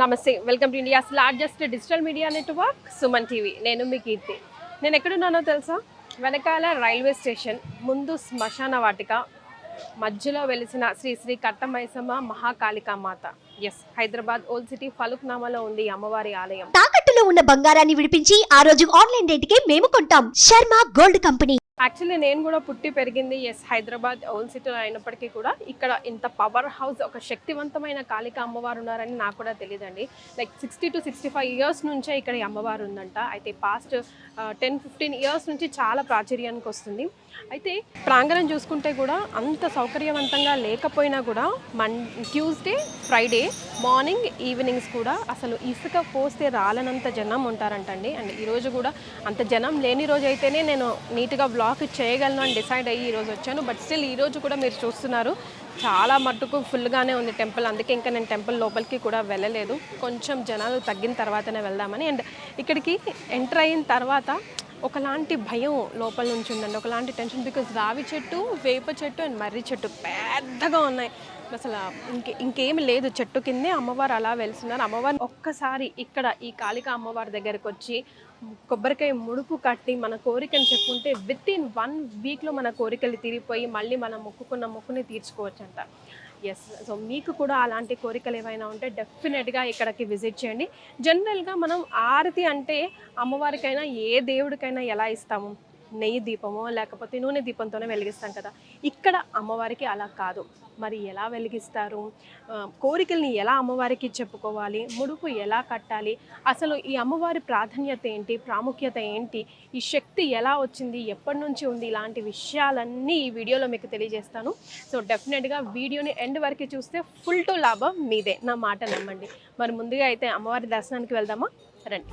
నమస్తే, welcome to India's largest digital media network Suman TV. నేను మీ కీర్తి. నేను ఎక్కడున్నానో తెలుసా? వెనకాల రైల్వే స్టేషన్, ముందు శ్మశాన వాటిక, మధ్యలో వెలిసిన Shri Shri Kattamaisamma Mahakalikamata. Yes, Hyderabad old city ఫలక్నామాలో ఉంది ఈ అమ్మవారి ఆలయం. తాకట్టులో ఉన్న బంగారాన్ని విడిపించి ఆ రోజు ఆన్లైన్ రేటుకే మేము కొంటాం. Sharma gold company. యాక్చువల్లీ నేను కూడా పుట్టి పెరిగింది హైదరాబాద్ ఓల్డ్ సిటీలో అయినప్పటికీ కూడా ఇక్కడ ఇంత పవర్ హౌస్, ఒక శక్తివంతమైన కాళిక అమ్మవారు ఉన్నారని నాకు కూడా తెలియదండి. లైక్ 60 to 65 ఇయర్స్ నుంచే ఇక్కడ ఈ అమ్మవారు ఉందంట. అయితే పాస్ట్ 10-15 ఇయర్స్ నుంచి చాలా ప్రాచుర్యానికి వస్తుంది. అయితే ప్రాంగణం చూసుకుంటే కూడా అంత సౌకర్యవంతంగా లేకపోయినా కూడా ట్యూస్డే, ఫ్రైడే మార్నింగ్, ఈవినింగ్స్ కూడా అసలు ఇసుక పోస్తే రాలనంత జనం ఉంటారంటండి. అండ్ ఈరోజు కూడా అంత జనం లేని రోజు అయితేనే నేను నీట్గా బ్లాగ్ చేయగలను అని డిసైడ్ అయ్యి ఈరోజు వచ్చాను. బట్ స్టిల్ ఈరోజు కూడా మీరు చూస్తున్నారు చాలా మట్టుకు ఫుల్గానే ఉంది టెంపుల్. అందుకే ఇంకా నేను టెంపుల్ లోపలికి కూడా వెళ్ళలేదు. కొంచెం జనాలు తగ్గిన తర్వాతనే వెళ్దామని. అండ్ ఇక్కడికి ఎంటర్ అయిన తర్వాత ఒకలాంటి భయం లోపల నుంచి ఉందండి, ఒకలాంటి టెన్షన్. బికాజ్ రావి చెట్టు, వేప చెట్టు అండ్ మర్రి చెట్టు పెద్దగా ఉన్నాయి. అసలు ఇంకేమి లేదు, చెట్టు కిందే అమ్మవారు అలా వెళ్తున్నారు. అమ్మవారిని ఒక్కసారి ఇక్కడ ఈ కాళిక అమ్మవారి దగ్గరకు వచ్చి కొబ్బరికాయ ముడుపు కట్టి మన కోరికను చెప్పుకుంటే వితిన్ 1 వీక్లో మన కోరికలు తీరిపోయి మళ్ళీ మనం మొక్కుకున్న మొక్కుని తీర్చుకోవచ్చు అంట. ఎస్, సో మీకు కూడా అలాంటి కోరికలు ఏమైనా ఉంటే డెఫినెట్గా ఇక్కడికి విజిట్ చేయండి. జనరల్గా మనం ఆరతి అంటే అమ్మవారికైనా ఏ దేవుడికైనా ఎలా ఇస్తాము? నెయ్యి దీపమో లేకపోతే నూనె దీపంతోనే వెలిగిస్తాం కదా. ఇక్కడ అమ్మవారికి అలా కాదు. మరి ఎలా వెలిగిస్తారు? కోరికల్ని ఎలా అమ్మవారికి చెప్పుకోవాలి? ముడుపు ఎలా కట్టాలి? అసలు ఈ అమ్మవారి ప్రాధాన్యత ఏంటి, ప్రాముఖ్యత ఏంటి, ఈ శక్తి ఎలా వచ్చింది, ఎప్పటి నుంచి ఉంది, ఇలాంటి విషయాలన్నీ ఈ వీడియోలో మీకు తెలియజేస్తాను. సో డెఫినెట్గా వీడియోని ఎండ్ వరకు చూస్తే ఫుల్ టు లాభం మీదే, నా మాట నమ్మండి. మరి ముందుగా అయితే అమ్మవారి దర్శనానికి వెళ్దామా? రండి.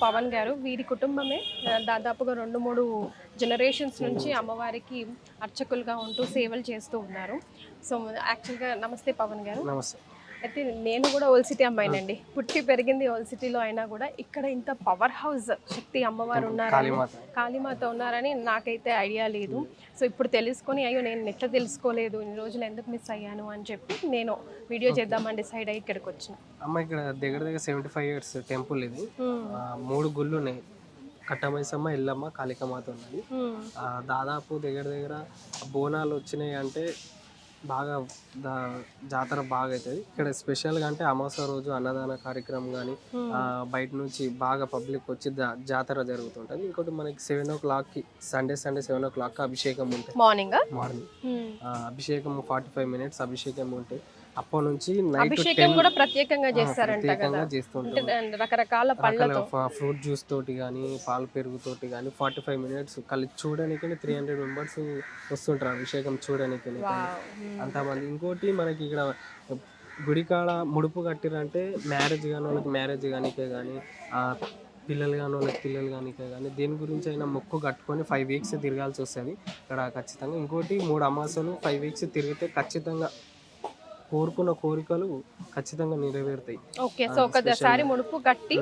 పవన్ గారు, వీరి కుటుంబమే దాదాపుగా 2-3 జనరేషన్స్ నుంచి అమ్మవారికి అర్చకులుగా ఉంటూ సేవలు చేస్తూ ఉన్నారు. సో యాక్చువల్గా నమస్తే పవన్ గారు. నమస్తే. అయితే నేను కూడా ఓల్డ్ సిటీ అమ్మాయినండి, పుట్టి పెరిగింది ఓల్డ్ సిటీలో అయినా కూడా ఇక్కడ ఇంత పవర్ హౌస్ శక్తి అమ్మవారు ఉన్నారని, కాళీమాత ఉన్నారని నాకైతే ఐడియా లేదు. సో ఇప్పుడు తెలుసుకొని అయ్యో నేను ఎట్లా తెలుసుకోలేదు, ఇన్ని రోజులు ఎందుకు మిస్ అయ్యాను అని చెప్పి నేను వీడియో చేద్దామని డిసైడ్ అయ్యి ఇక్కడికి వచ్చిన. అమ్మ ఇక్కడ దగ్గర 75 years టెంపుల్ ఇది. 3 గుళ్ళు ఉన్నాయి. కట్టమైసమ్మ, ఎల్లమ్మ, కాళికామాత ఉన్నది. దాదాపు దగ్గర బోనాలు వచ్చినాయి అంటే బాగా జాతర బాగా అవుతుంది ఇక్కడ. స్పెషల్గా అంటే అమావాస్య రోజు అన్నదాన కార్యక్రమం కానీ బయట నుంచి బాగా పబ్లిక్ వచ్చి జాతర జరుగుతుంటుంది. ఇంకోటి మనకి 7 o'clockకి సండే 7 o'clock అభిషేకం ఉంటుంది. మార్నింగ్ అభిషేకం 45 minutes అభిషేకం ఉంటుంది. అప్పటి నుంచి నైట్ కూడా ప్రత్యేకంగా చేస్తారంట కదా, రకరకాల పళ్ళతో, ఫ్రూట్ జ్యూస్ తోటి కానీ పాలు పెరుగు తోటి కానీ 45 minutes కలిసి చూడడానికి 300 members వస్తుంటారు అభిషేకం చూడడానికి అంతమంది. ఇంకోటి మనకి ఇక్కడ గుడికాడ ముడుపు కట్టిరంటే మ్యారేజ్ కానీ వాళ్ళకి మ్యారేజ్ కానికే కానీ, పిల్లలు కానీ వాళ్ళకి పిల్లలు కానికే కానీ దేని గురించి అయినా మొక్కు కట్టుకొని 5 weeks తిరగాల్సి వస్తుంది ఇక్కడ ఖచ్చితంగా. ఇంకోటి 3 అమావాస్యలు 5 weeks తిరిగితే ఖచ్చితంగా కోరుకున్న కోరికలు ఖచ్చితంగా నెరవేరుతాయి. ఓకే, సో ఒకసారి ముడుపు కట్టి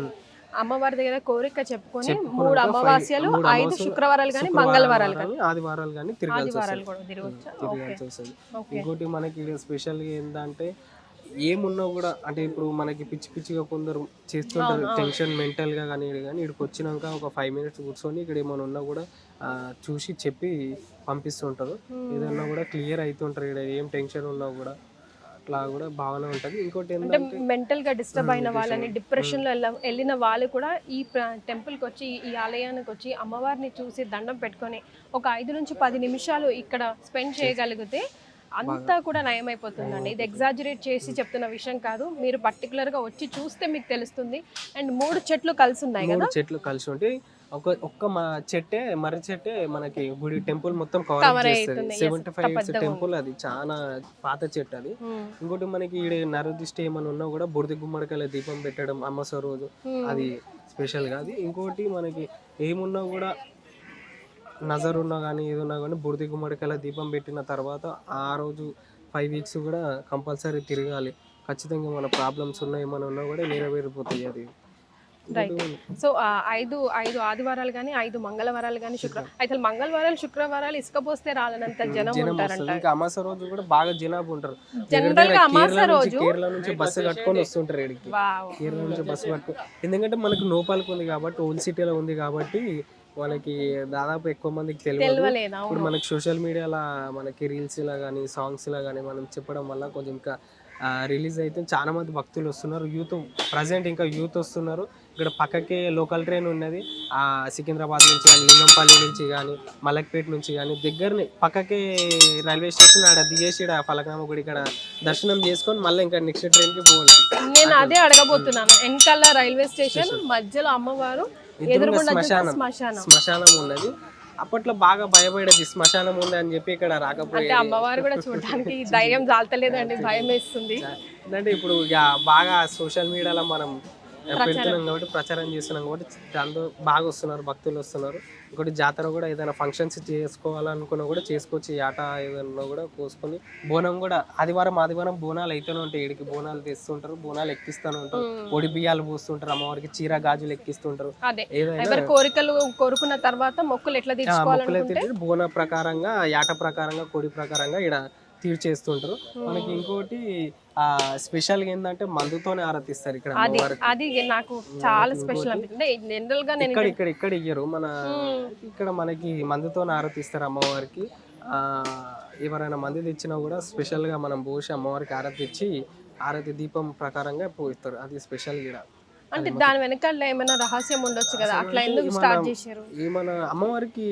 అమ్మవారి దగ్గర కోరిక చెప్పుకొని 3 అమావాస్యలు, 5 శుక్రవారాలు కానీ, మంగళవారాలు కానీ, ఆదివారాలు కానీ తిరగాల్సి వస్తుంది. ఇంకోటి మనకి స్పెషల్గా ఏంటంటే ఏమున్నా కూడా అంటే ఇప్పుడు మనకి పిచ్చిగా కొందరు చేస్తుంటారు టెన్షన్ మెంటల్గా కానీ ఇక్కడికి వచ్చినాక ఒక 5 minutes కూర్చొని ఇక్కడ ఏమైనా ఉన్నా కూడా చూసి చెప్పి పంపిస్తుంటారు. ఏదన్నా కూడా క్లియర్ అవుతుంటారు. ఇక్కడ ఏం టెన్షన్ ఉన్నా కూడా అట్లా కూడా బాగానే ఉంటుంది. ఇంకోటి ఏంటంటే మెంటల్ గా డిస్టర్బ్ అయిన వాళ్ళని, డిప్రెషన్ లో వెళ్ళిన వాళ్ళు కూడా ఈ టెంపుల్కి వచ్చి, ఈ ఆలయానికి వచ్చి అమ్మవారిని చూసి దండం పెట్టుకొని ఒక 5 నుంచి 10 నిమిషాలు ఇక్కడ స్పెండ్ చేయగలిగితే అంతా కూడా నయమైపోతుందండి. ఇది ఎగ్జాజరేట్ చేసి చెప్తున్న విషయం కాదు, మీరు పర్టికులర్ గా వచ్చి చూస్తే మీకు తెలుస్తుంది. అండ్ 3 చెట్లు కలిసి ఉన్నాయి కదా, 3 చెట్లు కలిసి ఉంటే ఒక్క మా చెట్టే మర్రి చెట్టే మనకి గుడి టెంపుల్ మొత్తం కవర్ చేస్తుంది. 75 years టెంపుల్, అది చాలా పాత చెట్టు అది. ఇంకోటి మనకి ఈడ నరదిష్టి ఏమైనా ఉన్నా కూడా బురద గుమ్మడికాయల దీపం పెట్టడం అమావాస్య రోజు, అది స్పెషల్ గా అది. ఇంకోటి మనకి ఏమున్నా కూడా నజర్ ఉన్నా కానీ ఏదున్నా కానీ బురద గుమ్మడికాయల దీపం పెట్టిన తర్వాత ఆ రోజు 5 weeks కూడా కంపల్సరీ తిరగాలి. ఖచ్చితంగా మన ప్రాబ్లమ్స్ ఉన్నా ఏమైనా ఉన్నా కూడా నెరవేరిపోతాయి అది. రైట్. సో 5 ఆదివారాలు కానీ 5 మంగళవారాలు కానీ అయితే మంగళవారాలు శుక్రవారాలు ఇసుక పోస్తే రాలనంత జనం ఉంటారంట. ఇంకా అమావాస్య రోజు కూడా బాగా జనాభా ఉంటారు. జనరల్ గా అమావాస్య రోజు కేరళ నుంచి బస్సు కట్టుకొని వస్తుంటారు ఇక్కడికి. కేరళ నుంచి బస్సు కట్టుకొని, ఎందుకంటే మనకు నోపాలకు ఉంది కాబట్టి, ఓల్డ్ సిటీలో ఉంది కాబట్టి మనకి దాదాపు ఎక్కువ మందికి తెలియదు. ఇప్పుడు మనకి సోషల్ మీడియాలో మనకి రీల్స్ లా కానీ సాంగ్స్ లా కానీ మనం చెప్పడం వల్ల కొంచెం ఇంకా రిలీజ్ అయితే చాలా మంది భక్తులు వస్తున్నారు. యూత్ ప్రజెంట్ ఇంకా యూత్ వస్తున్నారు. ఇక్కడ పక్కకే లోకల్ ట్రైన్ ఉన్నది, సికింద్రాబాద్ నుంచి కానీ లింగంపల్లి నుంచి కానీ మలక్పేట నుంచి కానీ దగ్గరనే పక్కకే రైల్వే స్టేషన్, ఆడ దిగేసి ఫలకనామ గుడి ఇక్కడ దర్శనం చేసుకొని మళ్ళీ ఇంకా నెక్స్ట్ ట్రైన్కి పోవాలి. నేను అదే అడగబోతున్నాను. వెనకాల రైల్వే స్టేషన్, మధ్యలో అమ్మవారు, శ్మశానం ఉన్నది. అప్పట్లో బాగా భయపడేది శ్మశానం ఉంది అని చెప్పి ఇక్కడ రాకపోతే. అమ్మవారు కూడా చూడడానికి ధైర్యం చాలతలేదండి, భయం వేస్తుంది. అంటే ఇప్పుడు ఇక బాగా సోషల్ మీడియాలో మనం పెడుతున్నాం కాబట్టి, ప్రచారం చేస్తున్నాం కాబట్టి దాంతో బాగా వస్తున్నారు, భక్తులు వస్తున్నారు. ఇంకోటి జాతర కూడా ఏదైనా ఫంక్షన్స్ చేసుకోవాలనుకున్నా కూడా చేసుకోవచ్చు. ఈ ఆట ఏదైనా కూడా కోసుకొని బోనం కూడా ఆదివారం బోనాలు అయితేనే ఉంటాయి. ఇడికి బోనాలు తెస్తుంటారు, బోనాలు ఎక్కిస్తూనే ఉంటారు, ఒడి బియ్యాలు పోస్తుంటారు, అమ్మవారికి చీర గాజులు ఎక్కిస్తుంటారు. ఏదైనా కోరికలు కోరుకున్న తర్వాత మొక్కులు ఎట్లా తీర్చుకోవాలి, బోన ప్రకారంగా, యాట ప్రకారంగా, కోడి ప్రకారంగా ఇక్కడ తీర్చేస్తుంటారు. మనకి ఇంకోటి స్పెషల్ గా ఏంటంటే మందుతోనే ఆరతిస్తారు ఇక్కడ. అది నాకు చాలా స్పెషల్ అంటే జనరల్ గా నేను ఇక్కడ ఇయ్యరు, మన ఇక్కడ మనకి మందుతోనే ఆరతిస్తారు అమ్మవారికి. ఎవరైనా మంది తెచ్చినా కూడా స్పెషల్ గా మనం పోసి అమ్మవారికి ఆరతి ఇచ్చి ఆరతి దీపం ప్రకారంగా పోయిస్తారు. అది స్పెషల్ ఇక్కడ. అంటే దాని వెనకాల ఏమైనా రహస్యం ఉండొచ్చు కదా, అట్లా ఎందుకు స్టార్ట్ చేశారు? మన అమ్మవారికి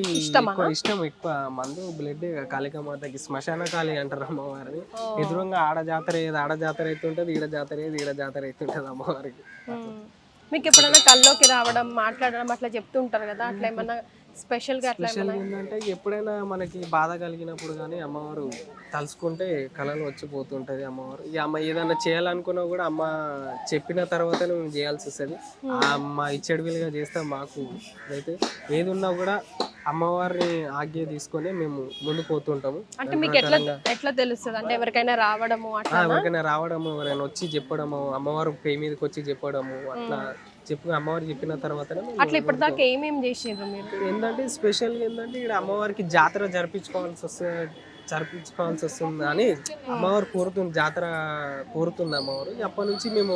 ఇష్టం ఎక్కువ మందు, బ్లడ్. కాళికామాతకి శ్మశాన కాళి అంటారు అమ్మవారిని. ఎదురుగా ఆడ జాతర అవుతుంటది, ఈడ జాతర అవుతుంటది అమ్మవారికి. మీకు ఎప్పుడైనా కల్లోకి రావడం, మాట్లాడడం అట్లా చెప్తుంటారు కదా, అట్లా ఏమన్నా స్పెషల్ గా ఏంటంటే ఎప్పుడైనా మనకి బాధ కలిగినప్పుడు కానీ అమ్మవారు తలుచుకుంటే కళలు వచ్చిపోతుంటది అమ్మవారు. ఈ అమ్మ ఏదైనా చేయాలనుకున్నా కూడా అమ్మ చెప్పిన తర్వాతనే మేము చేయాల్సి వస్తుంది. ఆ అమ్మ ఇచ్చడివిలుగా చేస్తే మాకు అయితే ఏది ఉన్నా కూడా అమ్మవారిని ఆజ్ఞ తీసుకొని మేము ముందు పోతుంటాము. అంటే మీకు ఎట్లా తెలుస్తుంది? అంటే ఎవరికైనా రావడము, ఎవరైనా వచ్చి చెప్పడము, అమ్మవారు పే మీదకి వచ్చి చెప్పడము, అట్లా అమ్మవారు చెప్పిన తర్వాత అట్లా ఇప్పటిదాకా ఏమేమి చేసిండ్రు మీరు? ఏంటంటే స్పెషల్ ఏంటంటే ఇక్కడ అమ్మవారికి జాతర జరిపించుకోవాల్సి వస్తుంది అని అమ్మవారు కోరుతుంది, జాతర కోరుతుంది అమ్మవారు. అప్పటి నుంచి మేము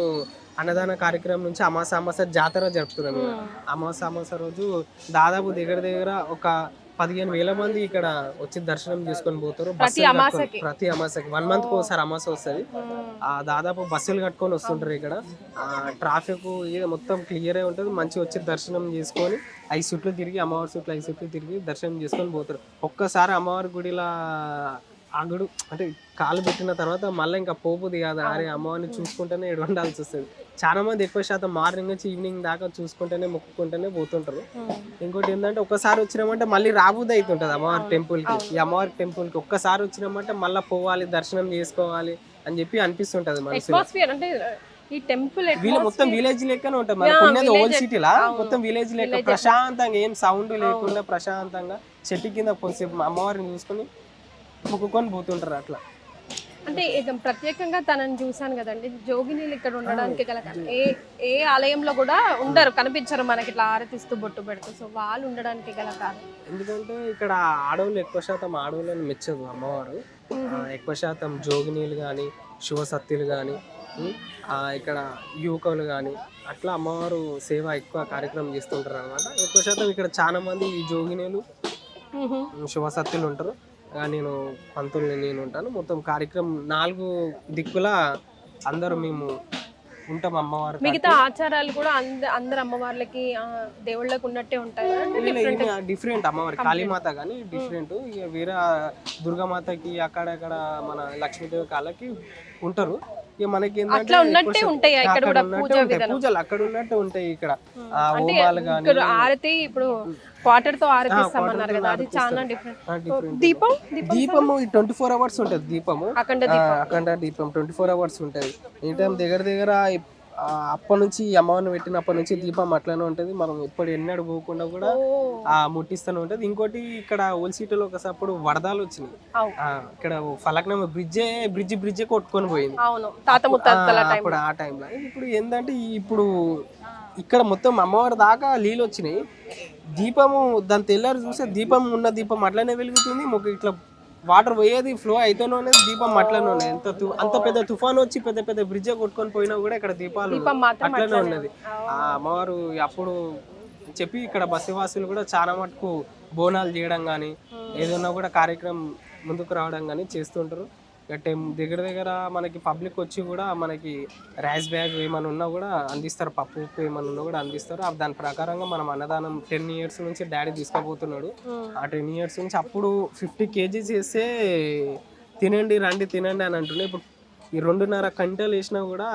అన్నదాన కార్యక్రమం నుంచి అమాస జాతర జరుపుతున్నాము. అమాస రోజు దాదాపు దగ్గర ఒక 15,000 మంది ఇక్కడ వచ్చి దర్శనం చేసుకొని పోతారు. ప్రతి అమాసకి 1 month ఒకసారి అమాస వస్తుంది. దాదాపు బస్సులు కట్టుకొని వస్తుంటారు. ఇక్కడ ట్రాఫిక్ మొత్తం క్లియర్ అయి ఉంటుంది. మంచిగా వచ్చి దర్శనం చేసుకొని 5 చుట్లు తిరిగి, అమ్మవారి చుట్లు 5 చుట్లు తిరిగి దర్శనం చేసుకొని పోతారు. ఒక్కసారి అమ్మవారి గుడిలా అగుడు అంటే కాలు పెట్టిన తర్వాత మళ్ళీ ఇంకా పోపుది కాదు, అరే అమ్మవారిని చూసుకుంటేనే ఉండాల్సి వస్తుంది. చాలా మంది ఎక్కువ శాతం మార్నింగ్ నుంచి ఈవినింగ్ దాకా చూసుకుంటేనే మొక్కుకుంటేనే పోతుంటారు. ఇంకోటి ఏంటంటే ఒక్కసారి వచ్చినామంటే మళ్ళీ రాబుద్ది అవుతుంటది అమ్మవారి టెంపుల్కి. ఈ అమ్మవారి టెంపుల్కి ఒక్కసారి వచ్చినామంటే మళ్ళీ పోవాలి, దర్శనం చేసుకోవాలి అని చెప్పి అనిపిస్తుంటది మనసులో. ఈ టెంపుల్ మొత్తం విలేజ్ లెక్కనే ఉంటుంది. మనకు ఉన్నది ఓల్డ్ సిటీలా, మొత్తం విలేజ్ లెక్క ప్రశాంతంగా, ఏం సౌండ్ లేకుండా ప్రశాంతంగా చెట్టు కింద కొంచెంసేపు అమ్మవారిని చూసుకొని మొక్కుకొని పోతుంటారు. అట్లా అంటే ప్రత్యేకంగా తనని చూసాను కదండి, జోగినీలు ఇక్కడ ఉండడానికి గల ఏ ఆలయంలో కూడా ఉండరు, కనిపించరు మనకి ఇట్లా ఆరతిస్తూ బొట్టు పెడుతూ. సో వాళ్ళు ఉండడానికి గల కారణం ఎందుకంటే ఇక్కడ ఆడవులు ఎక్కువ శాతం ఆడవులను మెచ్చదు అమ్మవారు. ఎక్కువ శాతం జోగినీలు కానీ, శివసత్తులు కానీ, ఇక్కడ యువకులు కానీ అట్లా అమ్మవారు సేవ ఎక్కువ కార్యక్రమం చేస్తుంటారు అనమాట. ఎక్కువ శాతం ఇక్కడ చాలా మంది ఈ జోగినీలు, శివసత్తులు ఉంటారు. నేను పంతుల్ని నేను ఉంటాను. మొత్తం కార్యక్రమం 4 దిక్కుల అందరూ మేము ఉంటాం. అమ్మవారు మిగతా ఆచారాలు కూడా అందరు అమ్మవార్లకి దేవుళ్ళకి ఉన్నట్టే ఉంటాయి. డిఫరెంట్ అమ్మవారి కాళీమాత కానీ డిఫరెంట్. ఇక వేరే దుర్గామాతకి అక్కడక్కడ మన లక్ష్మీదేవి కాళ్ళకి ఉంటారు. ఇక మనకి అట్లా ఉన్నట్టే ఉంటాయి ఇక్కడ కూడా పూజ విధానం. పూజలు అక్కడ ఉన్నట్టు ఉంటాయి ఇక్కడ అంటే హోమాలు కానీ ఇక్కడ ఆరతి ఇప్పుడు వాటర్ తో ఆరతి ఇస్తామన్నారు కదా, అది చాలా డిఫరెంట్. దీపం దీపము 24 hours ఉంటుంది. దీపము అఖండ దీపం 24 hours ఉంటుంది. ఈ టైం దగ్గర అప్పటి నుంచి అమ్మవారిని పెట్టినప్పటి నుంచి దీపం అట్లనే ఉంటుంది. మనం ఎప్పుడు ఎన్నడు పోకుండా కూడా ముట్టిస్తూనే ఉంటుంది. ఇంకోటి ఇక్కడ ఓల్డ్ సిటీలో ఒకసారి వరదలు వచ్చినాయి. ఇక్కడ ఫలక్నామా బ్రిడ్జి కొట్టుకొని పోయింది అప్పుడు ఆ టైంలో. ఇప్పుడు ఏంటంటే ఇప్పుడు ఇక్కడ మొత్తం అమ్మవారి దాకా నీళ్ళు వచ్చినాయి. దీపము దాని తెల్లారి చూస్తే దీపం ఉన్న దీపం అట్లనే వెలుగుతుంది. ఇట్లా వాటర్ పోయేది ఫ్లో అయితేనే ఉన్నది, దీపం అట్లనే ఉన్నది. అంత పెద్ద తుఫాన్ వచ్చి పెద్ద బ్రిడ్జ్ కొట్టుకొని పోయినా కూడా ఇక్కడ దీపాలు అట్లనే ఉన్నది. ఆ అమ్మవారు అప్పుడు చెప్పి ఇక్కడ బస్సువాసులు కూడా చాలా మటుకు బోనాలు చేయడం కానీ ఏదన్నా కూడా కార్యక్రమం ముందుకు రావడం కానీ చేస్తుంటారు. దగ్గర మనకి పబ్లిక్ వచ్చి కూడా మనకి రైస్ బ్యాగ్ ఏమైనా ఉన్నా కూడా అందిస్తారు, పప్పు ఉప్పు ఏమైనా ఉన్నా కూడా అందిస్తారు. దాని ప్రకారంగా మనం అన్నదానం 10 years నుంచి డాడీ తీసుకుపోతున్నాడు. ఆ 10 years నుంచి అప్పుడు 50 kgs వేస్తే తినండి రండి తినండి అని అంటుండే. ఇప్పుడు ఈ 2.5 గంటలు వేసినా కూడా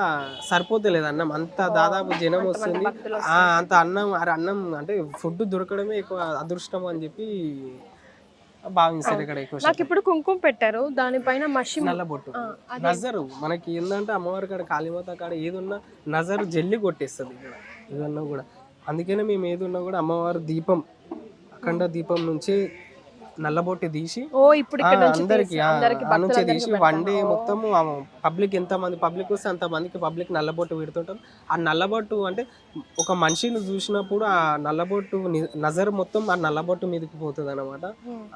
సరిపోతలేదు అన్నం. అంత దాదాపు జనం వస్తుంది. అంత అన్నం అంటే ఫుడ్ దొరకడమే ఎక్కువ అదృష్టం అని చెప్పి భావిస్తారు ఇక్కడ ఎక్కువ. నాకు ఇప్పుడు కుంకుమ పెట్టారు, దానిపైన మషి నల్లబొట్టు నజరు. మనకి ఏంటంటే అమ్మవారి కాడ కాళీమాత కాడ ఏదున్నా నజరు జల్లి కొట్టేస్తుంది ఇక్కడ ఏదన్నా కూడా. అందుకనే మేము ఏదున్నా కూడా అమ్మవారి దీపం అఖండ దీపం నుంచి నల్లబొట్టి తీసి అందరికి తీసి 1 day మొత్తం పబ్లిక్ ఎంతమంది పబ్లిక్ వస్తే అంతమందికి పబ్లిక్ నల్లబొట్టు పెడుతుంటాం. ఆ నల్లబొట్టు అంటే ఒక మనిషిని చూసినప్పుడు ఆ నల్లబొట్టు నజర్ మొత్తం ఆ నల్లబొట్టు మీదకి పోతుంది అనమాట.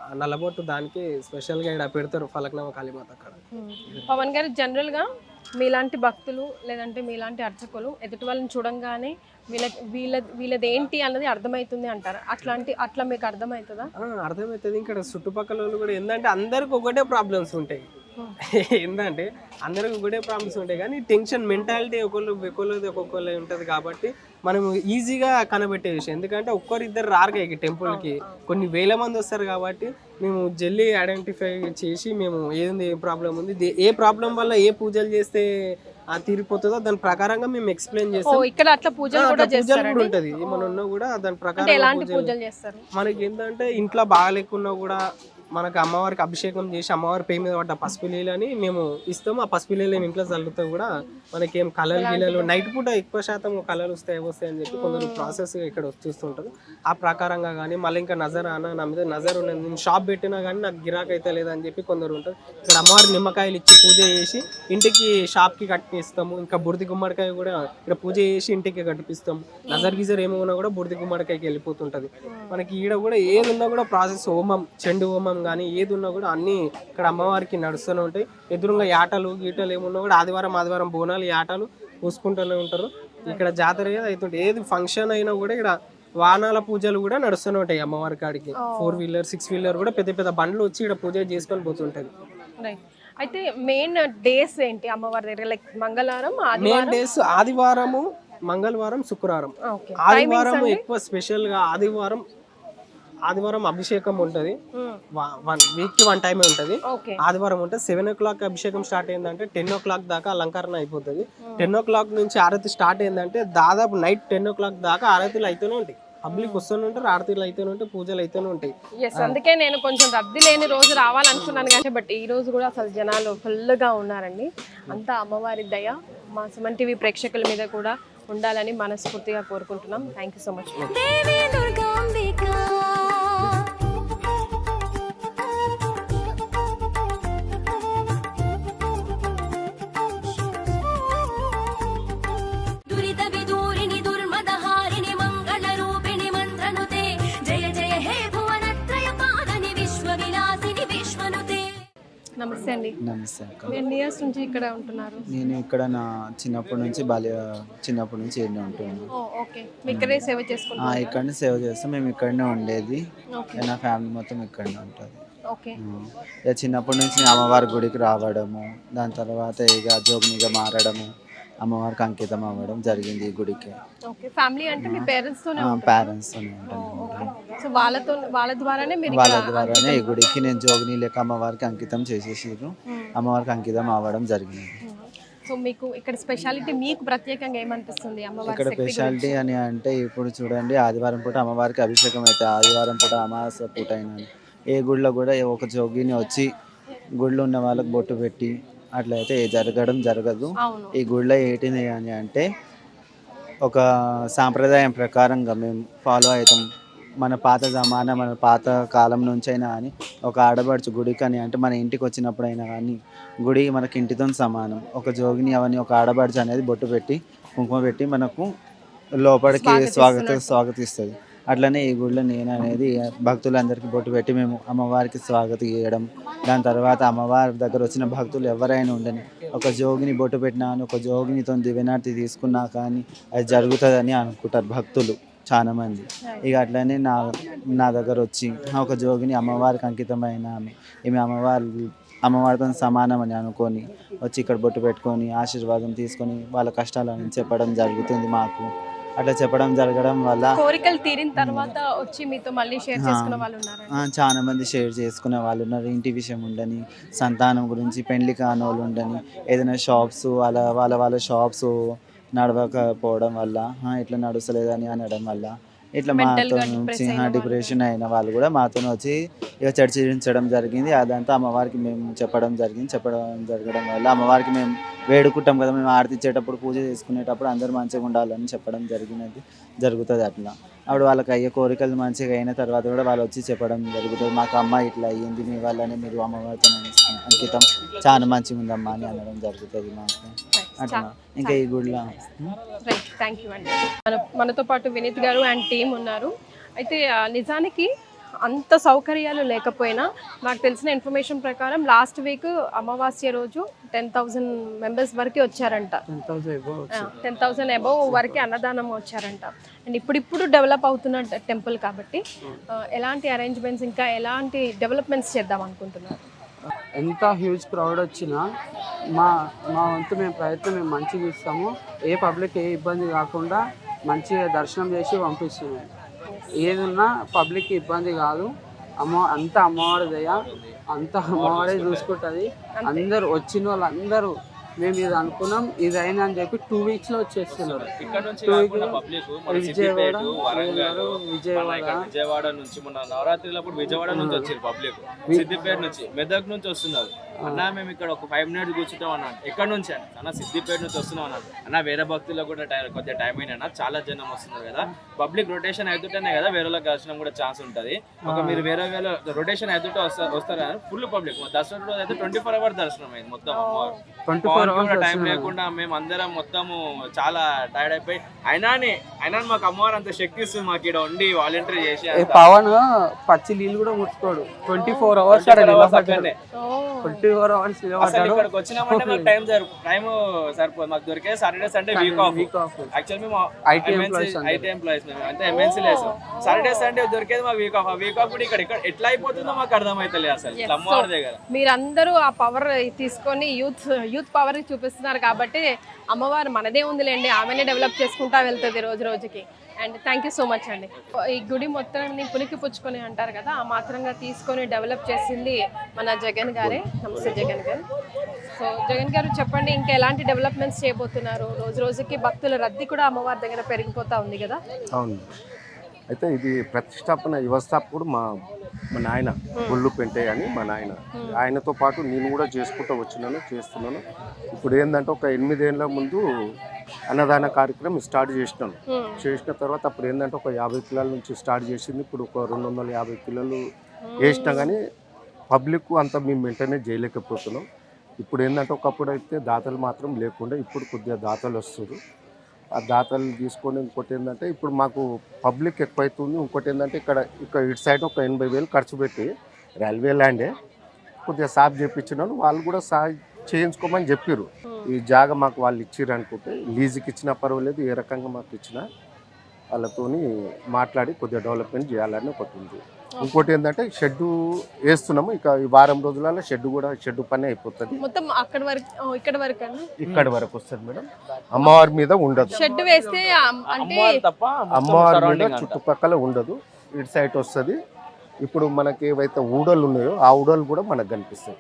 ఆ నల్లబొట్టు దానికి స్పెషల్ గా ఇక్కడ పెడతారు ఫలక్నామా కాళీమాత అక్కడ. పవన్ గారు జనరల్ గా మీలాంటి భక్తులు లేదంటే మీలాంటి అర్చకులు ఎదుటి వాళ్ళని చూడంగానే వీళ్ళది ఏంటి అన్నది అర్థమవుతుంది అంటారు. అట్లా మీకు అర్థమవుతుందా? అర్థమవుతుంది. ఇక్కడ చుట్టుపక్కల వాళ్ళు కూడా ఏంటంటే అందరికి ఒకటే ప్రాబ్లమ్స్ ఉంటాయి. ఏంటంటే అందరికి ఒకటే ప్రాబ్లమ్స్ ఉంటాయి కానీ టెన్షన్ మెంటాలిటీ ఒక్కొక్కరు ఉంటుంది కాబట్టి మనం ఈజీగా కనబెట్టే విషయం. ఎందుకంటే ఒక్కరిద్దరు రారుగా ఈ టెంపుల్కి కొన్ని వేల మంది వస్తారు కాబట్టి మేము జల్లి ఐడెంటిఫై చేసి మేము ఏది ఏ ప్రాబ్లం ఉంది, ఏ ప్రాబ్లం వల్ల ఏ పూజలు చేస్తే తీరిపోతుందో దాని ప్రకారంగా మేము ఎక్స్ప్లెయిన్ చేస్తాం. ఇక్కడ అట్లా పూజలు కూడా ఉంటది ఏమన్నా ఉన్నా కూడా దాని ప్రకారం మనకి ఏంటంటే ఇంట్లో బాగాలేకున్నా కూడా మనకు అమ్మవారికి అభిషేకం చేసి అమ్మవారి పేరు మీద పడ్డ పసుపు నీళ్ళని మేము ఇస్తాము. ఆ పసుపు నీళ్ళని ఇంట్లో చల్లుతో కూడా మనకేం కలలు గిల్లలు నైట్ పూట ఎక్కువ శాతం కలలు వస్తాయి అని చెప్పి కొందరు ప్రాసెస్ ఇక్కడ చూస్తుంటారు. ఆ ప్రకారంగా కానీ మళ్ళీ ఇంకా నజర్ నా మీద నజర్ ఉన్నది, నేను షాప్ పెట్టినా కానీ నాకు గిరాక్ అయితే లేదని చెప్పి కొందరు ఉంటారు. ఇక్కడ అమ్మవారి నిమ్మకాయలు ఇచ్చి పూజ చేసి ఇంటికి షాప్కి కట్టిస్తాము. ఇంకా బుడిది గుమ్మడికాయ కూడా ఇక్కడ పూజ చేసి ఇంటికి కట్టిపిస్తాము. నజర్ గిజర్ ఏమన్నా కూడా బుడిది గుమ్మడికాయకి వెళ్ళిపోతుంటది. మనకి ఈడ కూడా ఏది ఉన్నా కూడా ప్రాసెస్ హోమం చెండు హోమం కానీ ఏది ఉన్నా కూడా అన్ని ఇక్కడ అమ్మవారికి నడుస్తూనే ఉంటాయి. ఎదురుగా యాటలు గీటలు ఏమున్నా కూడా ఆదివారం బోనాలు యాటలు పూసుకుంటూనే ఉంటారు. ఇక్కడ జాతర అవుతుంటాయి. ఏది ఫంక్షన్ అయినా కూడా ఇక్కడ వాహనాల పూజలు కూడా నడుస్తూనే ఉంటాయి అమ్మవారి కాడికి. 4-wheeler 6-wheeler కూడా పెద్ద బండ్లు వచ్చి ఇక్కడ పూజ చేసుకొని పోతుంటది. అయితే మెయిన్ డేస్ ఏంటి అమ్మవారి దగ్గర? లైక్ మంగళవారం మెయిన్ డేస్ ఆదివారము మంగళవారం శుక్రవారం. ఆదివారం ఎక్కువ స్పెషల్ గా ఆదివారం అభిషేకం ఉంటది. 1 week కి 1 time ఉంటది. ఆదివారం ఉంటది 7 o'clock అభిషేకం స్టార్ట్ అయిందంటే 10 o'clock దాకా అలంకరణ అయిపోతుంది. 10 o'clock నుంచి ఆరతి స్టార్ట్ అయిందంటే దాదాపు నైట్ 10 o'clock దాకా ఆరతిలు అయితేనే ఉంటాయి. పబ్లిక్ వస్తూనే ఉంటారు, ఆరతిలు అయితేనే ఉంటాయి, పూజలు అయితేనే ఉంటాయి. అందుకే నేను కొంచెం రద్దీ లేని రోజు రావాలనుకున్నాను కానీ బట్ ఈ రోజు కూడా అసలు జనాలు ఫుల్ గా ఉన్నారండి. అంతా అమ్మవారి దయ మా సుమన్ టీవీ ప్రేక్షకుల మీద కూడా ఉండాలని మనస్ఫూర్తిగా కోరుకుంటున్నాం. Thank you so much. నమస్తే అండి. నమస్తే అక్క. ఎన్ని ఇయర్స్ నుంచి ఇక్కడ ఉంటున్నారు? నేను ఇక్కడ నా చిన్నప్పటి నుంచి ఇక్కడనే ఉంటున్నాను. ఓకే, ఇక్కడే సేవ చేసుకుంటున్నాను. ఇక్కడనే సేవ చేస్తాం. మేము ఇక్కడనే ఉండేది. నా ఫ్యామిలీ మొత్తం ఇక్కడనే ఉంటుంది. ఇక చిన్నప్పటి నుంచి అమ్మవారి గుడికి రావడము, దాని తర్వాత ఇక జోగినిగా మారడము, అమ్మవారికి అంకితం అవ్వడం జరిగింది ఈ గుడికి. పేరెంట్స్ వాళ్ళ ద్వారానే ఈ గుడికి నేను జోగిని లేక అమ్మవారికి అంకితం చేసేసారు. అమ్మవారికి అంకితం అవ్వడం జరిగింది. సో మీకు ఇక్కడ స్పెషాలిటీ మీకు ప్రత్యేకంగా ఏమనిపిస్తుంది అమ్మవారి ఇక్కడ శక్తి స్పెషాలిటీ గురించి? అని అంటే ఇప్పుడు చూడండి, ఆదివారం పూట అమ్మవారికి అభిషేకం అయితే ఆదివారం పూట అమావాస్య పూట అయినా ఏ గుడిలో కూడా ఒక జోగిని వచ్చి గుడిలో ఉన్న వాళ్ళకి బొట్టు పెట్టి అట్లయితే జరగడం జరగదు. అవును. ఈ గుడిలో ఏంటిది అని అంటే ఒక సాంప్రదాయం ప్రకారంగా మేము ఫాలో అవుతాం. మన పాత కాలం నుంచి అయినా కానీ ఒక ఆడబడుచు గుడికి అని అంటే మన ఇంటికి వచ్చినప్పుడైనా కానీ గుడి మనకి ఇంటితో సమానం. ఒక జోగిని అవన్నీ ఒక ఆడబడుచు అనేది బొట్టు పెట్టి కుంకుమ పెట్టి మనకు లోపలికి స్వాగతిస్తుంది. అట్లనే ఈ గుడిలో నేను అనేది భక్తులందరికీ బొట్టు పెట్టి మేము అమ్మవారికి స్వాగతం చేయడం. దాని తర్వాత అమ్మవారి దగ్గర వచ్చిన భక్తులు ఎవరైనా ఉండని ఒక జోగిని బొట్టు పెట్టినా కానీ ఒక జోగినితో దివ్యనార్తి తీసుకున్నా కానీ అది జరుగుతుందని అనుకుంటారు భక్తులు చాలా మంది. ఇక అట్లనే నా దగ్గర వచ్చి ఒక జోగిని అమ్మవారికి అంకితమైన ఈమె అమ్మవారితో సమానం అని అనుకొని వచ్చి ఇక్కడ బొట్టు పెట్టుకొని ఆశీర్వాదం తీసుకొని వాళ్ళ కష్టాలని చెప్పడం జరుగుతుంది మాకు. అట్లా చెప్పడం జరగడం వల్ల కోరికలు తీరిన తర్వాత వచ్చి మీతో మళ్ళీ షేర్ చేసుకునే వాళ్ళు ఉన్నారా? చాలా మంది షేర్ చేసుకునే వాళ్ళు ఉన్నారు. ఇంటి విషయం ఉండని, సంతానం గురించి, పెళ్లి కానోళ్ళు ఉండని, ఏదైనా షాప్స్ వాళ్ళ షాప్స్ నడవకపోవడం వల్ల ఇట్లా నడుస్తలేదని అనడం వల్ల ఇట్లా మాతో నుంచి డిప్రెషన్ అయిన వాళ్ళు కూడా మాతో వచ్చి ఇక చర్చించడం జరిగింది. అదంతా అమ్మవారికి మేము చెప్పడం జరగడం వల్ల అమ్మవారికి మేము వేడుకుంటాం కదా, మేము ఆరతి ఇచ్చేటప్పుడు పూజ చేసుకునేటప్పుడు అందరూ మంచిగా ఉండాలని చెప్పడం జరుగుతుంది. అట్లా అప్పుడు వాళ్ళకి అయ్యే కోరికలు మంచిగా అయిన తర్వాత కూడా వాళ్ళు వచ్చి చెప్పడం జరుగుతుంది. మాకు అమ్మ ఇట్లా అయ్యింది, మీ వల్లనే మీరు అమ్మవారితో అంకితం చాలా మంచిగా ఉందమ్మా అని అనడం జరుగుతుంది మాకు. అట్లా ఇంకా ఈ గుడిలో థ్యాంక్ యూ అండి. మనతో పాటు వినీత్ గారు అండ్ టీం ఉన్నారు. అయితే నిజానికి అంత సౌకర్యాలు లేకపోయినా నాకు తెలిసిన ఇన్ఫర్మేషన్ ప్రకారం లాస్ట్ వీక్ అమావాస్య రోజు 10,000 మెంబర్స్ వరకు వచ్చారంట. 10,000 అబౌవ్ వరకు అన్నదానం వచ్చారంట. అండ్ ఇప్పుడు డెవలప్ అవుతున్న టెంపుల్ కాబట్టి ఎలాంటి అరేంజ్మెంట్స్ ఇంకా ఎలాంటి డెవలప్మెంట్స్ చేద్దాం అనుకుంటున్నారు? ఎంత హ్యూజ్ క్రౌడ్ వచ్చినా మా వంతు ప్రయత్నం మేము మంచిగా ఇస్తాము. ఏ పబ్లిక్ ఏ ఇబ్బంది కాకుండా మంచిగా దర్శనం చేసి పంపిస్తున్నాము. ఏదున్నా పబ్లిక్కి ఇబ్బంది కాదు. అంతా అమ్మవారి దయ, అంతా అమ్మవారే చూసుకుంటుంది. అందరూ వచ్చిన వాళ్ళందరూ మేము ఇది అనుకున్నాం, ఇది అయింది అని చెప్పి 2 weeks లో వచ్చేస్తున్నారు. విజయవాడ నుంచి మొన్న నవరాత్రిలప్పుడు విజయవాడ నుంచి వచ్చారు పబ్లిక్, సిద్దిపేట నుంచి, మెదక్ నుంచి వస్తున్నారు. అన్న మేము ఇక్కడ ఒక 5 minutes కూర్చుంటాం అన్నాను. ఎక్కడ నుంచి అన్న సిద్దిపేట నుంచి వస్తున్నాం అన్నాను. అన్న వేరే భక్తులకు కూడా కొద్దిగా టైం అయినా చాలా జనం వస్తున్నారు కదా, పబ్లిక్ రొటేషన్ అవుతుంటేనే కదా వేరే వాళ్ళకి దర్శనం కూడా ఛాన్స్ ఉంటుంది. ఒక మీరు వేరే రొటేషన్ అవుతుంటే వస్తారు ఫుల్ పబ్లిక్. దసరా రోజు అయితే 24 hours దర్శనం అయింది మొత్తం. 24 hours టైం లేకుండా మేము అందరం మొత్తము చాలా టైర్డ్ అయిపోయి అయినా మాకు అమ్మవారు అంత శక్తి ఇస్తుంది. మాకు ఇక్కడ ఉండి వాలంటీర్ చేసి పవన్ పచ్చి నీళ్ళు కూడా ముట్టుకోడు. 24 hours అక్కడనే 24 hours ఇక్కడికి వచ్చినామంటే మాకు టైం సరిపోదు. మాకు దొరికే Saturday Sunday week off. Actual మేము ఐటీ ఎంప్లాయీస్ మేము అంటే ఎంఎన్సీ లేదు. సాటర్డే సండే దొరికేది మాకు వీక్ ఆఫ్. ఆ వీక్ ఆఫ్ కూడా ఇక్కడ ఎట్లా అయిపోతుందో మాకు అర్థమైతలేదు అసలు అమ్మవారి దగ్గర. మీరందరూ ఆ పవర్ తీసుకొని యూత్ పవర్ చూపిస్తున్నారు కాబట్టి అమ్మవారు మనదే ఉందిలేండి, ఆమెనే డెవలప్ చేసుకుంటా వెళ్తుంది రోజు రోజుకి. And thank you so much అండి. ఈ గుడి మొత్తాన్ని పులికి పుచ్చుకొని అంటారు కదా, ఆ మాత్రంగా తీసుకొని డెవలప్ చేసింది మన జగన్ గారే. నమస్తే జగన్ గారు. సో జగన్ గారు చెప్పండి, ఇంకా ఎలాంటి డెవలప్మెంట్స్ చేయబోతున్నారు? రోజు రోజుకి భక్తుల రద్దీ కూడా అమ్మవారి దగ్గర పెరిగిపోతా ఉంది కదా. అవును, అయితే ఇది ప్రతిష్టాపన వ్యవస్థాపకుడు మా నాయన గుళ్ళు పెంటయ్య అని మా నాయన. ఆయనతో పాటు నేను కూడా చేస్తున్నాను. ఇప్పుడు ఏంటంటే ఒక 8 ఏళ్ల ముందు అన్నదాన కార్యక్రమం స్టార్ట్ చేసిన తర్వాత అప్పుడు ఏంటంటే ఒక 50 కిలోల నుంచి స్టార్ట్ చేసింది. ఇప్పుడు ఒక 250 కిలోలు వేసినా కానీ పబ్లిక్ అంతా మేము వెంటనే చేయలేకపోతున్నాం. ఇప్పుడు ఏంటంటే ఒకప్పుడు అయితే దాతలు మాత్రం లేకుండా ఇప్పుడు కొద్దిగా దాతలు వస్తారు. ఆ దాతలు తీసుకొని ఇంకోటి ఏంటంటే ఇప్పుడు మాకు పబ్లిక్ ఎక్కువైతుంది. ఇంకోటి ఏంటంటే ఇక్కడ ఇటు సైడ్ ఒక 80,000 ఖర్చు పెట్టి రైల్వే ల్యాండే కొద్దిగా సాఫ్ చేయించినాను. వాళ్ళు కూడా చేయించుకోమని చెప్పారు. ఈ జాగా మాకు వాళ్ళు ఇచ్చిర్రు అనుకుంటే లీజుకి ఇచ్చినా పర్వాలేదు, ఏ రకంగా మాకు ఇచ్చినా వాళ్ళతోని మాట్లాడి కొద్దిగా డెవలప్మెంట్ చేయాలని ఒకటి ఉంది. ఇంకోటి ఏంటంటే షెడ్ వేస్తున్నాము. ఇక ఈ వారం రోజులలో షెడ్ పని అయిపోతుంది. మొత్తం ఇక్కడ వరకు వస్తుంది మేడం. అమ్మవారి మీద ఉండదు షెడ్ వేస్తే, అమ్మవారి మీద చుట్టుపక్కల ఉండదు. ఇటు సైడ్ వస్తుంది. ఇప్పుడు మనకి ఏవైతే ఊడలు ఉన్నాయో ఆ ఊడలు కూడా మనకు కనిపిస్తాయి.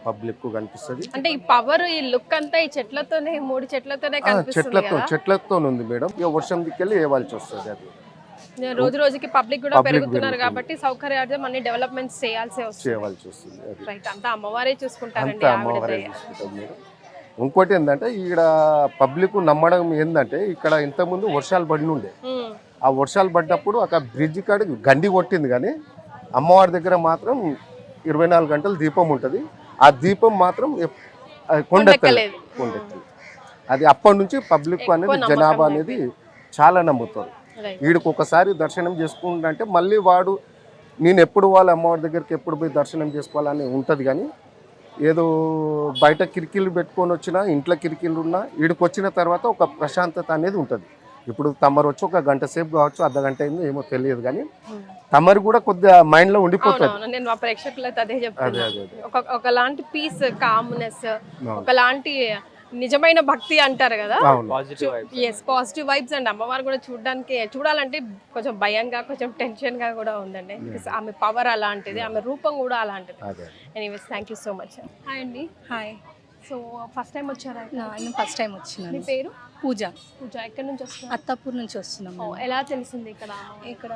పబ్లిక్ కనిపిస్తుంది. అంటే ఈ పవర్ ఈ లుక్ అంతా ఈ చెట్లతోనే 3 చెట్లతోనే కనిపిస్తుంది కదా. చెట్లతో ఉంది మేడం. ఇక వర్షం దిక్కెళ్ళి వేవాల్సి వస్తుంది. అది రోజు రోజుకి పబ్లిక్ కూడా పెరుగుతున్నారు కాబట్టి సౌకర్యార్థం అన్ని డెవలప్మెంట్స్ చేయాల్సి వస్తుంది. రైట్, అంతా అమ్మవారే చూసుకుంటారండి. అమ్మవారే చూసుకుంటాం మేడం. ఇంకోటి ఏంటంటే ఇక్కడ పబ్లిక్ నమ్మడం ఏంటంటే ఇక్కడ ఇంతకుముందు వర్షాలు పడి ఉండే, ఆ వర్షాలు పడ్డప్పుడు అక్కడ బ్రిడ్జ్ కాడికి గండి కొట్టింది, కానీ అమ్మవారి దగ్గర మాత్రం 24 గంటలు దీపం ఉంటుంది. ఆ దీపం మాత్రం కొండెక్కలేదు. అది అప్పటి నుంచి పబ్లిక్ అనేది జనాభా అనేది చాలా నమ్ముతారు. వీడికి ఒకసారి దర్శనం చేసుకుంటే మళ్ళీ వాడు నేను ఎప్పుడు వాళ్ళ అమ్మవారి దగ్గరికి ఎప్పుడు పోయి దర్శనం చేసుకోవాలని ఉంటుంది. కానీ ఏదో బయట కిరికీలు పెట్టుకొని వచ్చినా, ఇంట్లో కిరికీలు ఉన్నా, వీడికి వచ్చిన తర్వాత ఒక ప్రశాంతత అనేది ఉంటుంది. ఇప్పుడు తమరు వచ్చి ఒక గంట సేపు కావచ్చు, అర్ధగంట అయిందో ఏమో తెలియదు, కానీ తమరు కూడా కొద్దిగా మైండ్ లో ఉండిపోతుంది. నేను మా ప్రేక్షకులతో అదే చెప్తాను, ఒకలాంటి పీస్, కామ్నెస్, ఒకలాంటి నిజమైన భక్తి అంటారు కదా. పాజిటివ్ వైబ్స్ అండ్ అమ్మవారు కూడా చూడాలంటే కొంచెం భయంగా, కొంచెం టెన్షన్ గా కూడా ఉందండి. ఆమె పవర్ అలాంటిది, ఆమె రూపం కూడా అలాంటిది. Anyways, thank you so much. Hi అండి. హాయ్. సో ఫస్ట్ టైం వచ్చారా? నేను ఫస్ట్ టైం వచ్చినాను. మీ పేరు? పూజ. పూజ, ఎక్కడి నుంచి వస్తున్నారు? అత్తాపూర్ నుంచి వస్తున్నాము. ఎలా తెలిసింది ఇక్కడ? ఇక్కడ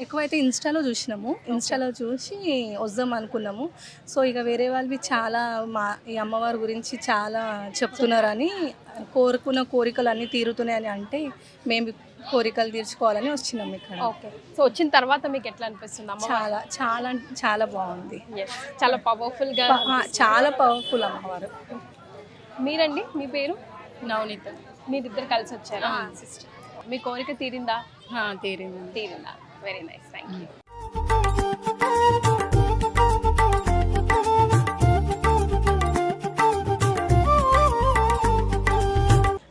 ఎక్కువైతే ఇన్స్టాలో చూసినాము, ఇన్స్టాలో చూసి వద్దాం అనుకున్నాము. సో ఇక వేరే వాళ్ళవి చాలా ఈ అమ్మవారి గురించి చాలా చెప్తున్నారని, కోరుకున్న కోరికలు అన్నీ తీరుతున్నాయని అంటే మేము కోరికలు తీర్చుకోవాలని వచ్చినాము ఇక్కడ. ఓకే, సో వచ్చిన తర్వాత మీకు ఎట్లా అనిపిస్తుంది? చాలా చాలా చాలా బాగుంది, చాలా పవర్ఫుల్ గా, చాలా పవర్ఫుల్ అమ్మవారు. మీరండి, మీ పేరు? నవనీత. మీరిద్దరు కలిసి వచ్చారా? సిస్టర్, మీ కోరిక తీరిందా? తీరిందా? Very nice, thank you.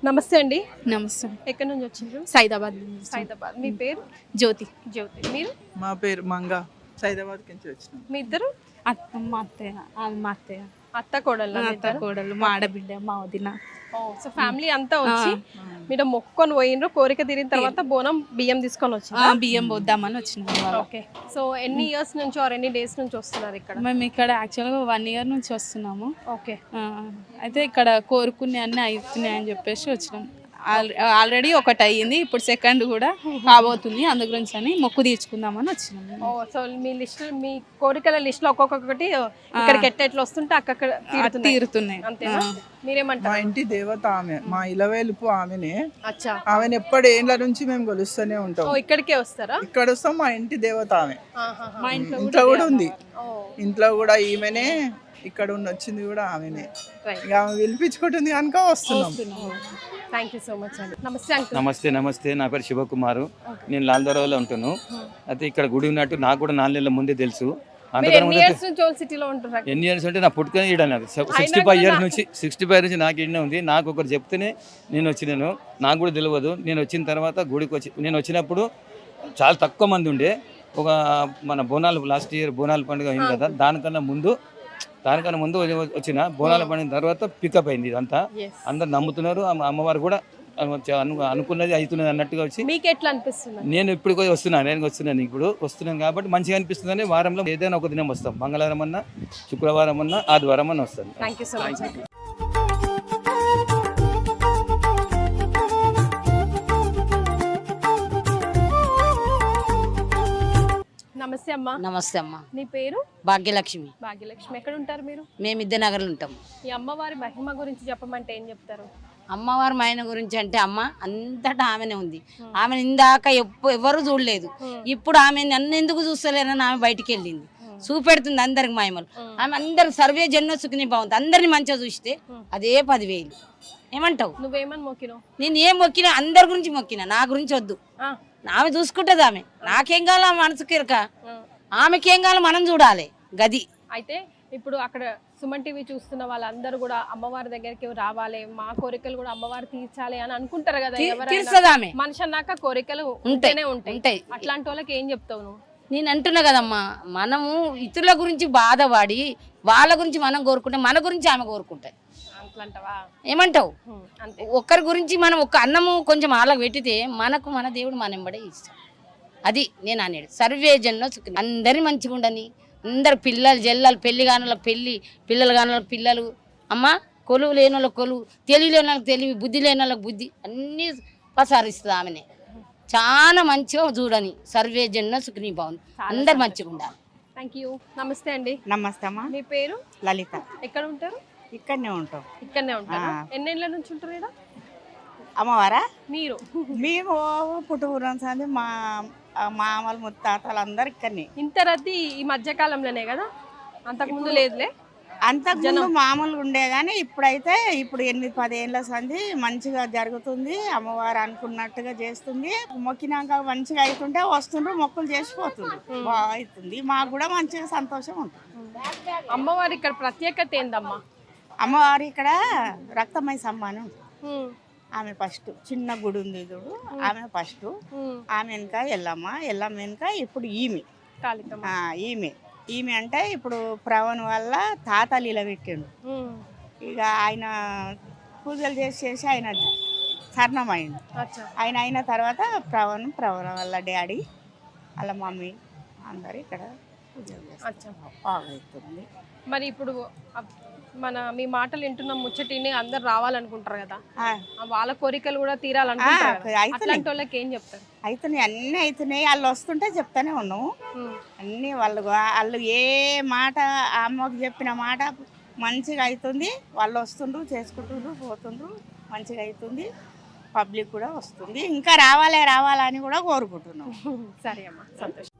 నమస్తే అండి. నమస్తే. ఎక్కడి నుంచి వచ్చిండ్రు? సైదాబాద్. మీ పేరు? జ్యోతి. మీరు? మా పేరు మంగా, సైదాబాద్ నుంచి వచ్చినాం. మీ ఇద్దరు? మా అత్తయ్య, మా అత్తయ్య, అత్త కోడలు? అత్త కోడలు, మా ఆడబిడ్డ, మా వదిన. సో ఫ్యామిలీ అంతా వచ్చి మీరు మొక్కుకొని పోయినరు, కోరిక తీరిన తర్వాత బోనం బియ్యం తీసుకొని వచ్చి బియ్యం పోద్దామని వచ్చినాం. ఓకే, సో ఎన్ని ఇయర్స్ నుంచి ఆర్ ఎన్ని డేస్ నుంచి వస్తున్నారు ఇక్కడ? మేము ఇక్కడ యాక్చువల్గా 1 year నుంచి వస్తున్నాము. ఓకే, అయితే ఇక్కడ కోరుకునే అన్నీ అవుతున్నాయి అని చెప్పేసి వచ్చినాం. ఆల్రెడీ ఒకటి అయ్యింది, ఇప్పుడు సెకండ్ కూడా కాబోతుంది, అందు గురించి అని మొక్కు తీర్చుకుందామని వచ్చినాము. సో మీ కోరికల లిస్ట్ లో ఒక్కొక్కటి ఇక్కడికి ఎట్లా వస్తుంటే అక్కడ తీరుతున్నాయి. అంతేనా? మీరేమంటారు? మా ఇంటి దేవత ఆమె, మా ఇలవేలుపు ఆమెనే. అచ్చా, ఆమెను ఎప్పటి ఏండ్ల నుంచి మేము కొలుస్తూనే ఉంటాం. ఇక్కడికే వస్తారా? ఇక్కడ వస్తాం, మా ఇంటి దేవత ఆమె. మా ఇంట్లో కూడా ఉంది, ఇంట్లో కూడా ఈమెనే, ఇక్కడ వచ్చింది కూడా ఆమెనే. ఇక ఆమె పిలిపించుకుంటుంది కనుక వస్తున్నాం. థ్యాంక్ యూ సో మచ్ అండి. నమస్తే అంకుల్. నమస్తే, నా పేరు శివకుమారు. నేను లాల్దరావులో ఉంటాను. అయితే ఇక్కడ గుడి ఉన్నట్టు నాకు కూడా 4 నెలల ముందే తెలుసు. ఎన్ని ఇయర్స్ అంటే నా పుట్టుకనే ఈడ, 65 years నుంచి నాకు ఈడనే ఉంది. నాకు ఒకరు చెప్తేనే నేను వచ్చినాను, నాకు కూడా తెలియదు. నేను వచ్చిన తర్వాత గుడికి నేను వచ్చినప్పుడు చాలా తక్కువ మంది ఉండే. ఒక మన బోనాలు లాస్ట్ ఇయర్ బోనాల పండుగ అయింది కదా, దానికన్నా ముందు వచ్చిన బోనాల పండుగ తర్వాత పికప్ అయింది. ఇదంతా అందరు నమ్ముతున్నారు. అమ్మవారు కూడా అనుకున్నది అవుతున్నది అన్నట్టుగా వచ్చి. మీకు ఎట్లా అనిపిస్తుంది? నేను ఇప్పుడు వస్తున్నాను ఇప్పుడు వస్తున్నాను కాబట్టి మంచిగా అనిపిస్తుందని వారంలో ఏదైనా ఒక దినం వస్తాం. మంగళవారం అన్నా, శుక్రవారం అన్నా, ఆదివారం అన్నా వస్తాను. Thank you so much. నమస్తే అమ్మా. నమస్తే అమ్మా. నీ పేరు? భాగ్యలక్ష్మి. భాగ్యలక్ష్మి, ఎక్కడ ఉంటారు మీరు? మేము విద్యానగర్లో ఉంటాం. ఈ అమ్మవారి మహిమ గురించి చెప్పమంటే ఏం చెప్తారు? అమ్మవారి మహిమ గురించి అంటే అమ్మ అంతటా ఆమెనే ఉంది. ఆమెను ఇందాక ఎవరు చూడలేదు, ఇప్పుడు ఆమె నన్ను ఎందుకు చూస్తలేరని ఆమె బయటికి వెళ్ళింది, చూపెడుతుంది అందరికి మహిమలు. ఆమె అందరికి సర్వే జన్మ సుఖిని బాగుంది. అందరిని మంచిగా చూస్తే అదే 10,000. ఏమంటావు? నువ్వేమని మొక్కినావు? నేను ఏం మొక్కినా అందరి గురించి మొక్కినా, నా గురించి వద్దు. ఆమె చూసుకుంటది. ఆమె నాకేం కావాలి, ఆమె మనసుకి ఇరక, ఆమెకేం కావాలి మనం చూడాలి, గది. అయితే ఇప్పుడు అక్కడ సుమన్ టీవీ చూస్తున్న వాళ్ళందరూ కూడా అమ్మవారి దగ్గరికి రావాలి, మా కోరికలు కూడా అమ్మవారు తీర్చాలి అని అనుకుంటారు కదా. తీర్చదామె మనిషి అన్నాక కోరికలు ఉంటేనే ఉంటాయి. అట్లాంటి వాళ్ళకి ఏం చెప్తావు నువ్వు? నేను అంటున్నా కదమ్మా, మనము ఇతరుల గురించి బాధపడి వాళ్ళ గురించి మనం కోరుకుంటే మన గురించి ఆమె కోరుకుంటాయి. ఏమంటావు? ఒక్కరి గురించి మనం ఒక్క అన్నము కొంచెం వాళ్ళకి పెట్టితే మనకు మన దేవుడు మన వెంబడే ఇస్తాం. అది నేను అనేది. సర్వే జన్మ సుఖిని, అందరి మంచిగా ఉండని, అందరు పిల్లలు జల్లలు పెళ్లి కాని వాళ్ళకి పెళ్ళి, పిల్లలు కాని వాళ్ళకి పిల్లలు. అమ్మ కొలువు లేని వాళ్ళకి కొలువు, తెలివి లేని వాళ్ళకి తెలివి, బుద్ధి లేని వాళ్ళకి బుద్ధి అన్నీ ప్రసారిస్తుంది ఆమెనే. చాలా మంచిగా చూడని సర్వే జన్న సుఖనీ భవన్ అందరు మంచిగా ఉండాలి. Thank you. నమస్తే అండి. నమస్తే అమ్మా. మీ పేరు? లలిత. ఎక్కడ ఉంటారు? ఇక్కడనే ఉంటాం. ఇక్కడనే ఉంటారు. ఎన్నేళ్ళ నుంచి ఉంటారు ఇక్కడ? అమ్మవారా? మీరు? మేము పుట్టుకున్నాం సంది మా మామలు ముత్తాతలు అందరు ఇక్కడనే. ఇంత రద్దీ ఈ మధ్య కాలంలోనే కదా, అంతకుముందు లేదులే. అంతకుముందు మామూలుగా ఉండే కానీ ఇప్పుడైతే ఇప్పుడు 8-10 ఏళ్ళ సంది మంచిగా జరుగుతుంది. అమ్మవారు అనుకున్నట్టుగా చేస్తుంది. మొక్కినాక మంచిగా అవుతుంటే వస్తుండ్రు, మొక్కులు చేసిపోతుంది. బాగా అవుతుంది. మాకు కూడా మంచిగా సంతోషం ఉంటుంది. అమ్మవారి ఇక్కడ ప్రత్యేకత ఏందమ్మా? అమ్మవారు ఇక్కడ రక్తమయ సమ్మానం. ఆమె ఫస్ట్ చిన్న గుడి ఉంది చూడు, ఆమె ఫస్ట్. ఆమె వెనక ఎల్లమ్మ వెనక ఇప్పుడు ఈమె అంటే ఇప్పుడు ప్రవణ్ వల్ల తాత లీల పెట్టిండు. ఇక ఆయన పూజలు చేసి ఆయన సర్ణమైండు. ఆయన అయిన తర్వాత ప్రవణ్ వల్ల డాడీ వాళ్ళ మమ్మీ అందరు ఇక్కడ పూజలు చేస్తారు. బాగా అవుతుంది. మరి ఇప్పుడు మీ మాటలు వింటున్న ముచ్చటిని అందరు రావాలనుకుంటారు కదా, వాళ్ళ కోరికలు కూడా తీరాలనుకుంటారు. అట్లాంటి వాళ్ళకి ఏం చెప్తారు? అవుతున్నాయి, అన్నీ అవుతున్నాయి. వాళ్ళు వస్తుంటే చెప్తానే ఉన్నాము అన్నీ. వాళ్ళు ఏ మాట అమ్మకు చెప్పిన మాట మంచిగా అవుతుంది. వాళ్ళు వస్తుండ్రు, చేసుకుంటుండ్రు, పోతుండ్రు, మంచిగా అవుతుంది. పబ్లిక్ కూడా వస్తుంది. ఇంకా రావాలని కూడా కోరుకుంటున్నాం. సరే అమ్మా, సంతోషం.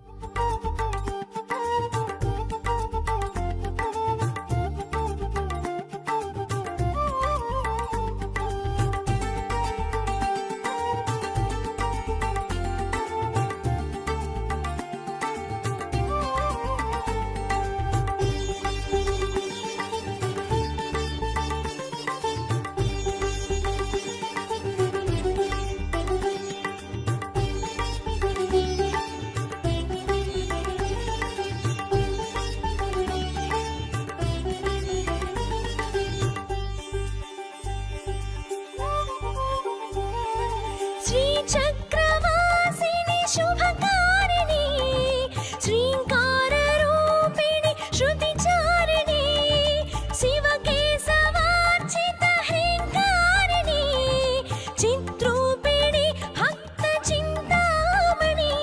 చక్రవాసిని శుభకారిణి శ్రీంకార రూపిణి శృతిచారిణి శివకేశవార్చిత హ్రీంకారిణి చిత్రూపిణి భక్త చింతామణి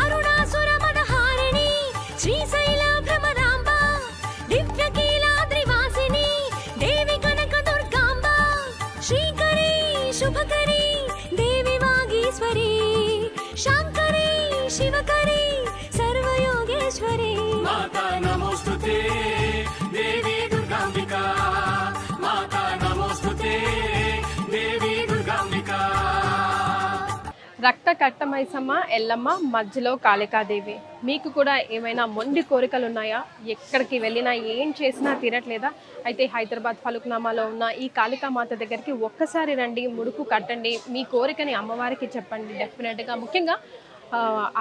అరుణాసుర మదహారిణి శ్రీశైల భ్రమరాంబ దివ్యకీలాద్రివాసిని దేవి కనక దుర్గాంబ శ్రీకరి శుభకరి శాంకరి శివకరి సర్వయోగేశ్వరి మాతా నమోస్తుతే దేవి దుర్గాంబికా మాతా నమోస్తుతే దేవి దుర్గాంబికా. రక్త కట్టమైసమ్మ ఎల్లమ్మ, మధ్యలో కాళికాదేవి. మీకు కూడా ఏమైనా మొండి కోరికలు ఉన్నాయా? ఎక్కడికి వెళ్ళినా ఏం చేసినా తీరట్లేదా? అయితే హైదరాబాద్ ఫలుక్నామాలో ఉన్న ఈ కాళికామాత దగ్గరికి ఒక్కసారి రండి, ముడుపు కట్టండి, మీ కోరికని అమ్మవారికి చెప్పండి. డెఫినెట్గా ముఖ్యంగా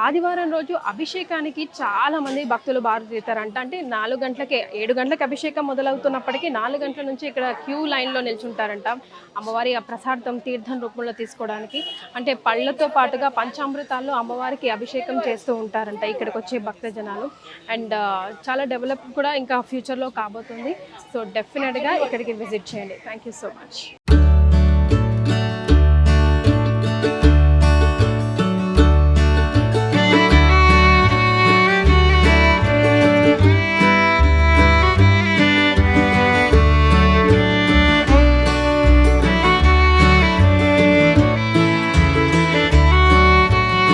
ఆదివారం రోజు అభిషేకానికి చాలా మంది భక్తులు బారు తీరుతారంట. అంటే 4 గంటలకే 7 గంటలకు అభిషేకం మొదలవుతున్నప్పటికీ 4 గంటల నుంచి ఇక్కడ క్యూ లైన్లో నిల్చుంటారంట అమ్మవారి ఆ ప్రసాదం తీర్థం రూపంలో తీసుకోవడానికి. అంటే పళ్ళతో పాటుగా పంచామృతాల్లో అమ్మవారికి అభిషేకం చేస్తూ ఉంటారంట ఇక్కడికి వచ్చే భక్త జనాలు. అండ్ చాలా డెవలప్ కూడా ఇంకా ఫ్యూచర్లో కాబోతుంది. సో డెఫినెట్గా ఇక్కడికి విజిట్ చేయండి. Thank you so much.